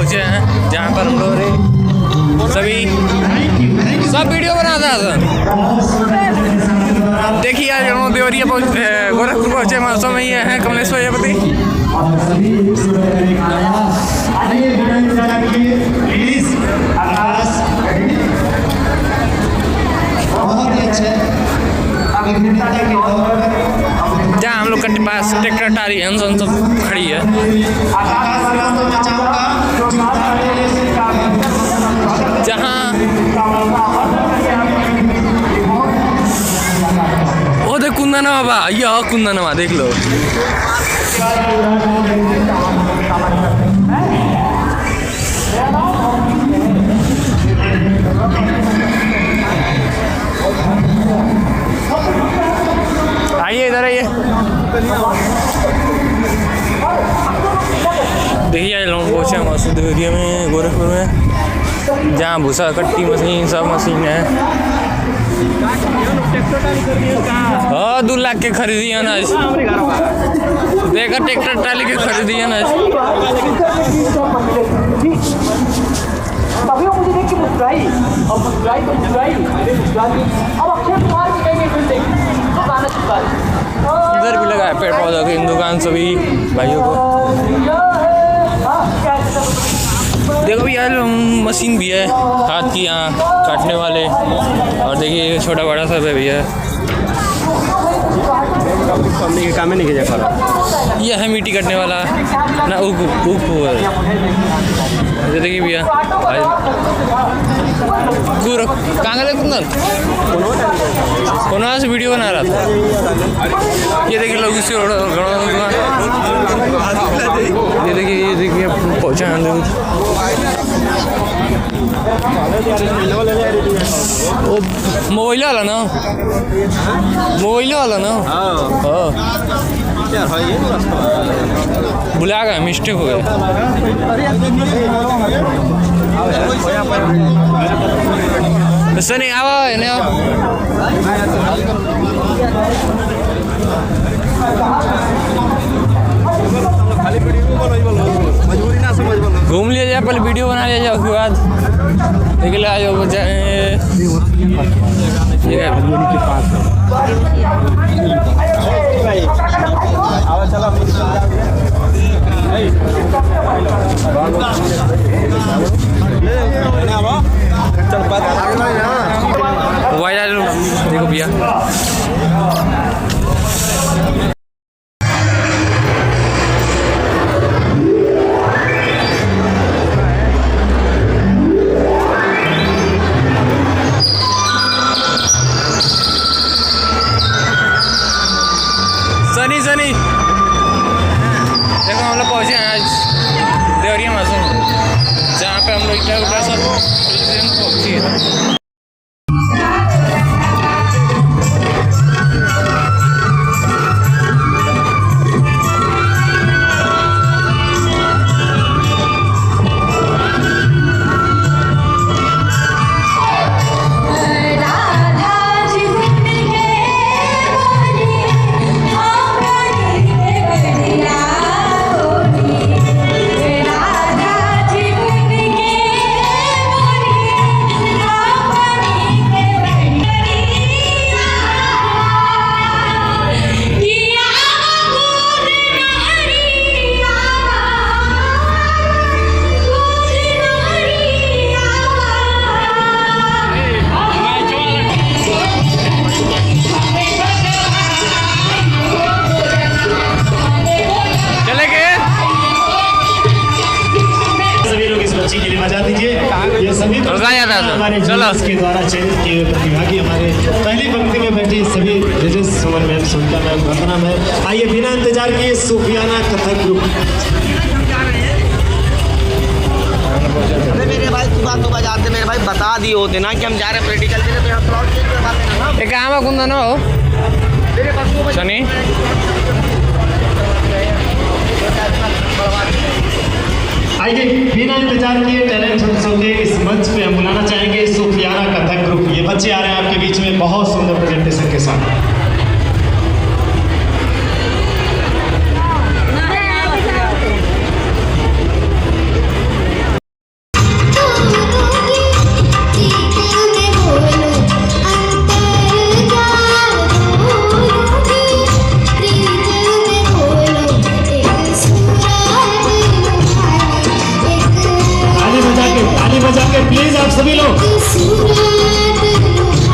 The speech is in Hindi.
पहुँचे हैं जहाँ पर हम लोग सब वीडियो बनाता था। देखिए आज हम देवरिया गोरखपुर पहुँचे महोत्सव में। ये हैं कमलेश प्रजापति। जहाँ हम लोग के पास ट्रैक्टर टारी है सब खड़ी है। जहाँ ओ देख कुंदनवा बा, यह कुंदनवा देख लो। आइए इधर आइए। देखिए लोग पहुँचे मसूद देवरिया में गोरखपुर में, जहाँ भूसा कट्टी मशीन सब मशीन है। हाँ 2 लाख के खरीदी है ना। देखा ट्रैक्टर ट्राली के खरीदी है ना। तभी वो मुझे देख के मुस्कुराई और मुस्कुराई तो मुस्कुराई अब अक्षय कुमार भी कहीं फिर देख तो गाना चुका है। इधर भी लगा है पेड़ पौधा की दुकान सभी भाइयों को। देखो भी यार मशीन भी है हाथ की यहाँ काटने वाले। और देखिए छोटा बड़ा सब है भैया। काम नहीं किया। ये है मिट्टी कटने वाला ना ये देखिए भैया कहाँ गए कुंदन कौन से वीडियो बना रहा था। ये देखिए लोग इससे ये देखिए पहुँचा वो मोबाइल वाला ना हाँ बुला गया मिस्टेक हो गया। नहीं आवा नहीं घूम लिया जाए, पहले वीडियो बना लिया जाए, उसके बाद देख लिया जाओ जाए। देखो भैया सनी देखो हम लोग पहुँचे हैं आज देवरिया मसूद, जहाँ पे हम लोग सब पहुँची है। हमारे के द्वारा चयनित किए हुए प्रतिभागी हमारे पहली पंक्ति में बैठी सभी जजेस सुमन मैम, सुनीता मैम, वंदना मैम। आइए बिना इंतजार किए सूफियाना कथक ग्रुप। मेरे भाई सुबह तो बजाते मेरे भाई बता दिए होते ना कि हम जा रहे हैं प्रैक्टिकल के लिए, तो यहाँ प्लॉट चेंज करवा देना ना। एक काम है कुंदन हो मेरे पास सनी आइए बिना इंतजार किए टैलेंट उत्सव के इस मंच पे हम बुलाना चाहेंगे सूफियाना कथक ग्रुप। ये बच्चे आ रहे हैं आपके बीच में बहुत सुंदर प्रेजेंटेशन के साथ। प्लीज आप सभी लोग